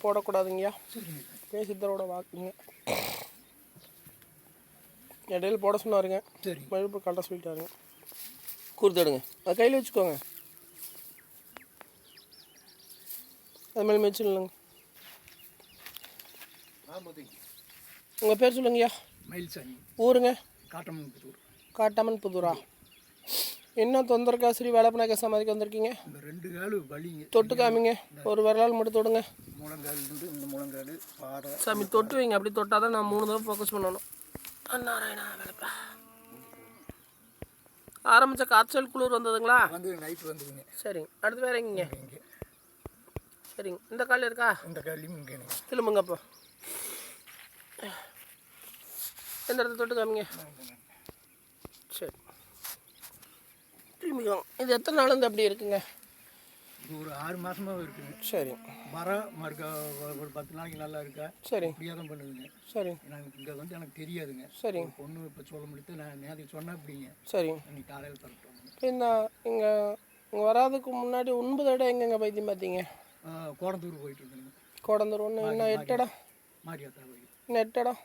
போடக்கூடாதுங்கய்யா. சரி, சித்தரோட வாக்குங்க. இடையில போட சொன்னாருங்க. சரி, மறுபடியும் கரெக்டாக சொல்லிட்டாருங்க. கொடுத்துடுங்க, அது கையில் வச்சுக்கோங்க. அது மேலே மிச்சிடலங்க. உங்கள் பேர் சொல்லுங்கய்யா. மயில்சாமி. ஊருங்க? காட்டம்மன் புதூரா? என்ன தொந்தரக்காசிரி வேலை பண்ண சமாதிக்கு வந்திருக்கீங்க? இந்த 2 காலு வலிங்க. தொட்டு காமிங்க, ஒரு விரலால் மட்டும் தொடுங்க. முழங்கால் இருந்து இந்த முழங்கால் பாறை. சாமி தொட்டு வைங்க, அப்படி தொட்டால் தான் நான் 3 தடவை ஃபோக்கஸ் பண்ணணும். நாராயணா வேலைப்பா. ஆரம்பித்த காய்ச்சல் குளிர் வந்ததுங்களா? வந்து நைட்டு வந்துதுங்க. சரிங்க, அடுத்து வேற எங்கீங்க? சரிங்க, இந்த கால் இருக்கா? இந்த காலையும் இங்கே திரும்புங்க. அப்போ எந்த இடத்துல தொட்டு காமிங்க. சரி, திரும்பிக்கோங்க. இது எத்தனை நாள் வந்து அப்படி இருக்குங்க? இது ஒரு 6 மாதமாக இருக்குங்க. சரி, மறுக்கா ஒரு 10 நாளைக்கு நல்லா இருக்கா. சரி, இப்படியே தான் பண்ணுதுங்க. சரி, எனக்கு இங்கே வந்து எனக்கு தெரியாதுங்க. சரி, பொண்ணு இப்போ சொல்ல முடியாது. நான் நேற்றுக்கு சொன்னேன் அப்படிங்க. சரி, இன்னைக்கு காலையில் தரட்டோம். இந்த இங்கே வராதுக்கு முன்னாடி 9 இடம் எங்கெங்க வைத்தியம் பார்த்தீங்க? கோடந்தூர் போயிட்டு இருந்தேங்க. கோடந்தூர் ஒன்று, இன்னும் 8 இடம். மாரியாத்தா கோயில் இன்னும் 8 இடம்.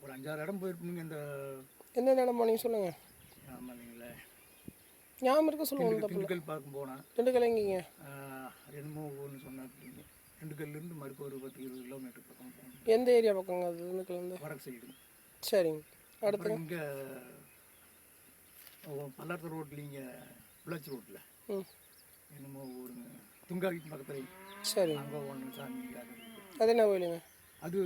ஒரு 5-6 இடம் போயிருக்குங்க. இந்த எந்தெந்த இடம் போனீங்க சொல்லுங்கள். ஆமாங்களே, ஞாபகம் இருக்க சொல்லுங்கள். திண்டுக்கல் பார்க்க போனேன். திண்டுக்கல் எங்கீங்க? என்னமோ ஒன்று சொன்னேன் அப்படிங்க. திண்டுக்கல்லேருந்து மறுக்க ஒரு 10-20 கிலோமீட்டர் பக்கம் போகணும். எந்த ஏரியா பக்கங்க அது? திண்டுக்கல்லேருந்து வடக்கு சைடு. சரிங்க, அடுத்து இங்கே பல்லாரத்து ரோட்டில் இங்கே புள்ளாச்சி ரோட்டில் என்னமோ ஊருங்க, துங்காவிக்கு பக்கத்தில். சரி, அங்கே ஒன்று சாமி. அது என்ன கோயிலுங்க? அது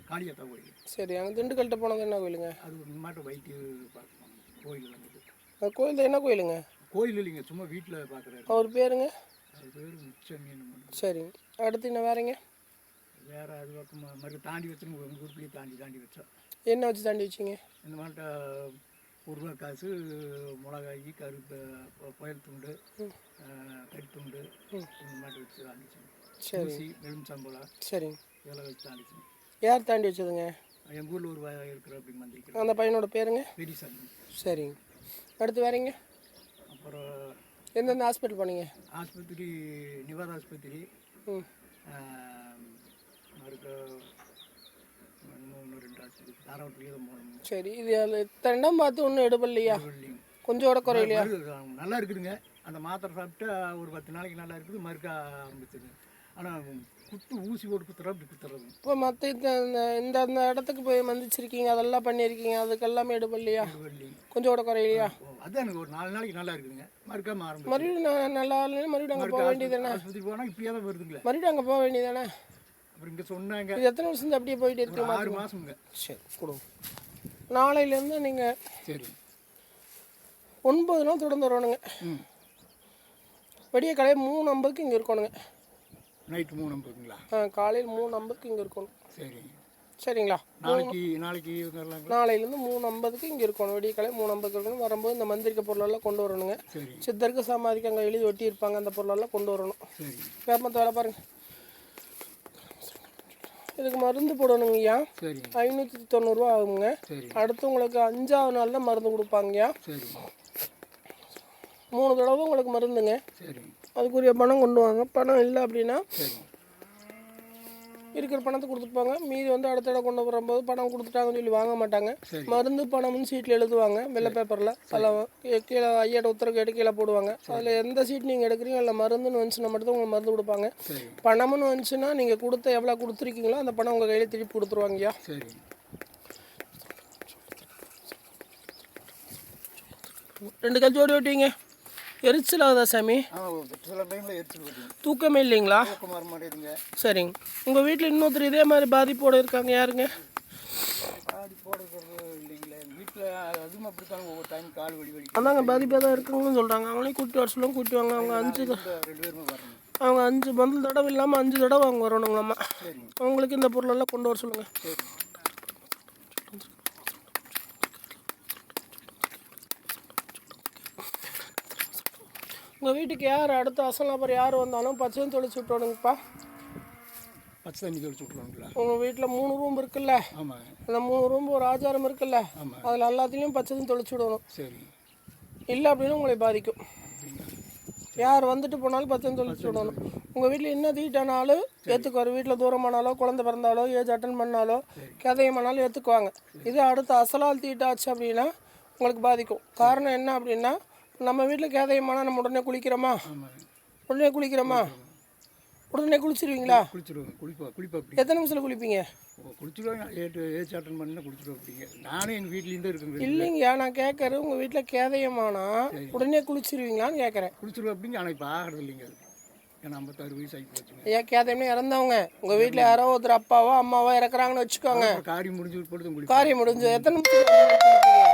காளியாத்தா கோயில். சரி, அங்கே திண்டுக்கல்கிட்ட போனது என்ன கோயிலுங்க? அது ஒரு மாட்டு வைத்திய பார்க்கணும் கோயில் வந்துட்டு. அந்த கோயில் என்ன கோயிலுங்க? கோயில் இல்லைங்க, சும்மா வீட்டில் பார்க்குறாரு. அவர் பேருங்க? அது பேர் முச்சமி. சரி, அடுத்து என்ன வேறங்க? வேறு அது பக்கம் மறுக்க தாண்டி வச்சுருங்க. உங்கள் ஊருக்குள்ளேயே தாண்டி வச்சோம். என்ன வச்சு தாண்டி வச்சிங்க? இந்த மாட்ட 1 ரூபா காசு, மிளகாய், கருப்பு, புயல் துண்டு, கறித்துண்டு, இந்த மாதிரி வச்சு தாண்டிச்சோம். சரி, நெலும் சம்பளம். சரி, இதெல்லாம் வச்சு தாண்டிச்சோம். யார் தாண்டி வச்சதுங்க? எங்கள் ஊரில் ஒரு இருக்கிற அப்படி மந்திரிக்கிறோம். அந்த பையனோட பேருங்க? பெரியசாமி. சரி, அடுத்து வேறங்க? அப்புறம் எந்தெந்த ஹாஸ்பிட்டல் போனீங்க? ஆஸ்பத்திரி நிவாத ஆஸ்பத்திரி, மறுக்க 1-2 ஆஸ்பத்திரி தாராவட்டிலேயே தான் போகணும். சரி, இது இத்தனை இடம் பார்த்து ஒன்றும் எடுபடலையா? கொஞ்சம் கூட குறையிலையா? நல்லா இருக்குதுங்க. அந்த மாத்திரை சாப்பிட்டு ஒரு 10 நாளைக்கு நல்லா இருக்குது. மறுக்க ஆரம்பிச்சிது. ஆனால் ஊசி போட்டு குத்துறோம், அப்படி குத்துறது. இப்போ மற்ற இந்த அந்த இடத்துக்கு போய் மந்திச்சிருக்கீங்க, அதெல்லாம் பண்ணியிருக்கீங்க, அதுக்கெல்லாமே எடுபடலையா? கொஞ்சம் கூட குறையிலையா? அதான் எனக்கு ஒரு 4 நாளைக்கு நல்லா இருக்குதுங்க. மறுக்காம ஆரம்பிச்சு மறுபடியும் நல்லா மறுபடியும் அங்கே போக வேண்டியதானே? ஆஸ்பத்திரி போனால் இப்படியே தான் வருதுங்களே. மறுபடியும் அங்கே போக வேண்டியதானே? அப்புறம் இங்கே சொன்னாங்க. இது எத்தனை வருஷம் அப்படியே போயிட்டு இருக்கு? 6 மாதமுங்க. சரி, கொடுங்க. நாளையிலேருந்து நீங்கள் சரி 9 நாள் தொடர்ந்து வரணுங்க. விடிய காலையில் 3:50க்கு இங்கே இருக்கணுங்க. நைட்டு 3:50ங்களா? காலையில் 3:50க்கு இங்கே இருக்கணும். சரி, சரிங்களா? நாளைக்கு நாளையிலேருந்து 3:50க்கு இங்கே இருக்கணும். விடிய காலையில் 3:50க்கு இருக்கணும். வரும்போது இந்த மந்திரிக்க பொருளெல்லாம் கொண்டு வரணுங்க. சித்தருக்கு சமாதிக்கு அங்கே எழுதி ஒட்டி இருப்பாங்க, அந்த பொருளெல்லாம் கொண்டு வரணும். வேப்பமத்த வேலை பாருங்கள். இதுக்கு மருந்து போடணுங்கய்யா. 590 ரூபா ஆகுங்க. அடுத்து உங்களுக்கு 5ஆவது நாள் தான் மருந்து கொடுப்பாங்கய்யா. 3 தடவை உங்களுக்கு மருந்துங்க. அதுக்குரிய பணம் கொண்டு வாங்க. பணம் இல்லை அப்படின்னா இருக்கிற பணத்தை கொடுத்துட்டு போங்க. மீதி வந்து அடுத்த இடம் கொண்டு வரும்போது பணம் கொடுத்துட்டாங்கன்னு சொல்லி வாங்க மாட்டாங்க. மருந்து பணம்னு சீட்டில் எழுதுவாங்க, வெள்ளை பேப்பரில். அதில் கீழே ஐயாட்ட உத்தரவு கேட்டு கீழே போடுவாங்க. அதில் எந்த சீட் நீங்கள் எடுக்கிறீங்க, இல்லை மருந்துன்னு வந்துச்சுன்னா மட்டும் உங்களுக்கு மருந்து கொடுப்பாங்க. பணம்னு வந்துச்சுன்னா நீங்கள் கொடுத்த எவ்வளோ கொடுத்துருக்கீங்களோ அந்த பணம் உங்கள் கையில் திருப்பி கொடுத்துருவாங்கய்யா. 2 கல் ஜோடி ஓட்டிங்க. எரிச்சல் ஆகுதா சாமி? தூக்கமே இல்லைங்களா? சரிங்க. உங்கள் வீட்டில் இன்னொருத்தர் இதே மாதிரி பாதிப்போடு இருக்காங்க, யாருங்க? அதாங்க பாதிப்பாக தான் இருக்குங்கன்னு சொல்கிறாங்க. அவங்களையும் கூட்டி வர சொல்லுவாங்க, கூட்டி வாங்க. அவங்க 5 பந்தல் தடவை இல்லாமல் 5 தடவை அவங்க வரணுங்களாம்மா. அவங்களுக்கு இந்த பொருளெல்லாம் கொண்டு வர சொல்லுங்கள். உங்கள் வீட்டுக்கு யார் அடுத்த அசல் நபர் யார் வந்தாலும் பச்சை தண்ணி தொளிச்சு விட்டுணுங்கப்பா. பச்சை தண்ணி தொளிச்சு விட்டுருவாங்களா? உங்கள் வீட்டில் 3 ரூம் இருக்குல்ல? ஆமாங்க. அந்த 3 ரூம் ஒரு ஆச்சாரம் இருக்குல்ல? அதில் எல்லாத்துலேயும் பச்சை தண்ணி தொளிச்சு விடணும். சரி. இல்லை அப்படின்னு உங்களை பாதிக்கும். யார் வந்துட்டு போனாலும் பச்சைன்னு தெளிச்சு விடணும். உங்கள் வீட்டில் என்ன தீட்டானாலும் ஏற்றுக்குவார். வீட்டில் தூரமானாலோ குழந்தை பிறந்தாலோ ஏஜ் அட்டன் பண்ணாலோ கேதயமானாலும் ஏற்றுக்குவாங்க. இது அடுத்து அசலால் தீட்டாச்சு அப்படின்னா உங்களுக்கு பாதிக்கும். காரணம் என்ன அப்படின்னா, நம்ம வீட்டில் கேதயமானால் நம்ம உடனே குளிக்கிறோமா? உடனே குளிக்கிறோமா? உடனே குளிச்சிருவீங்களா? குளிப்பா. எத்தனை நிமிஷத்தில் குளிப்பீங்க? குளிச்சுடுவாங்க. ஏஜ் அட்டன் பண்ணால் குளிச்சுடுவோம். அப்படிங்க நானும் எங்கள் வீட்லேருந்து இருக்குங்க. இல்லைங்கய்யா, நான் கேட்குறேன், உங்கள் வீட்டில் கேதயமானா உடனே குளிச்சிருவீங்களான்னு கேட்குறேன். குளிச்சுடுவோம் அப்படிங்க. ஆனால் இப்போ ஆகிறது இல்லைங்க. அது ஏன்னா 56 வயசு ஆகி போச்சுங்க. ஐயா, கேதயம்னே இறந்தவங்க உங்கள் வீட்டில் யாரோ ஒருத்தர் அப்பாவோ அம்மாவோ இறக்குறாங்கன்னு வச்சுக்கோங்க. காரியம் முடிஞ்சு போட்டு குளிப்போம். காரியம் முடிஞ்சு எத்தனை நிமிஷம் குளிப்பீங்க?